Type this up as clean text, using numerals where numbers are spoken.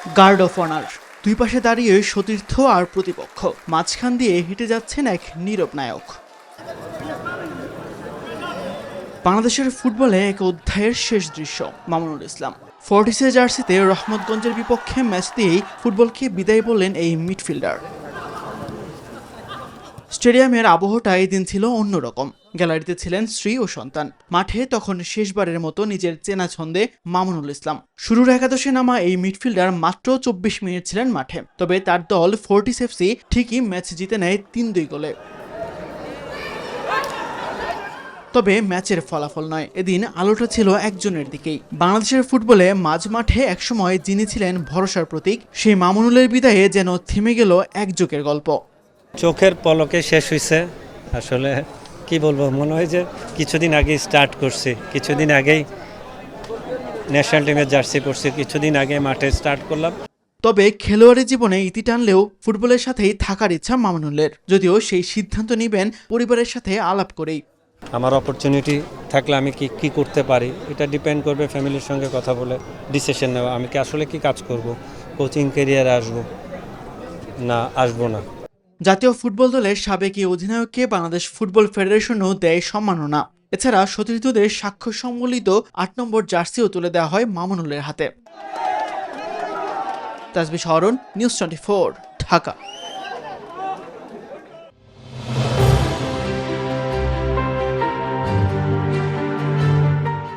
Guard of honour, দুই পাশে দাঁড়িয়ে সতীর্থ আর প্রতিপক্ষ, মাঝখান দিয়ে হেঁটে যাচ্ছেন এক নীরব নায়ক। বাংলাদেশের ফুটবলে এক অধ্যায়ের শেষ দৃশ্য। মামুনুল ইসলাম ফর্টিসের জার্সিতে রহমতগঞ্জের বিপক্ষে ম্যাচ দিয়েই ফুটবলকে বিদায় বললেন এই মিডফিল্ডার। স্টেডিয়ামের আবহটা এই দিন ছিল অন্যরকম। গ্যালারিতে ছিলেন স্ত্রী ও সন্তান। মাঠে তখন শেষবারের মতো নিজের চেনা ছন্দে মামুনুল ইসলাম। শুরুর একাদশে নামা এই মিডফিল্ডার মাত্র 24 মিনিট ছিলেন মাঠে, তবে তার দল ফর্টিস এফসি ঠিকই ম্যাচ জিতে নেয় 3-2 গোলে। তবে ম্যাচের ফলাফল নয়, এদিন আলোটা ছিল একজনের দিকেই। বাংলাদেশের ফুটবলে মাঝ মাঠে একসময় যিনি ছিলেন ভরসার প্রতীক, সেই মামুনুলের বিদায়ে যেন থেমে গেল এক যুগের গল্প। চোখের পলকে শেষ হয়েছে। আসলে কি বলবো, মনে হয় যে কিছুদিন আগেই স্টার্ট করছি, কিছুদিন আগেই ন্যাশনাল টিমের জার্সি পরছি, কিছুদিন আগে মাঠে স্টার্ট করলাম। তবে খেলোয়াড়ি জীবনে ইতি টানলেও ফুটবলের সাথেই থাকার ইচ্ছা মামুনুলের, যদিও সেই সিদ্ধান্ত নেবেন পরিবারের সাথে আলাপ করেই। আমার অপরচুনিটি থাকলে আমি কি করতে পারি, এটা ডিপেন্ড করবে ফ্যামিলির সঙ্গে কথা বলে ডিসিশন নেওয়া। আমি কি আসলে কি কাজ করব, কোচিং ক্যারিয়ারে আসবো না আসবো না। জাতীয় ফুটবল দলের সাবেক এই অধিনায়ককে বাংলাদেশ ফুটবল ফেডারেশনও দেয় সম্মাননা। এছাড়া সতীর্থদের স্বাক্ষর সম্বলিত 8 নম্বর জার্সিও তুলে দেওয়া হয় মামুনুলের হাতে। তাসবিহ শরণ, নিউজ 24, ঢাকা।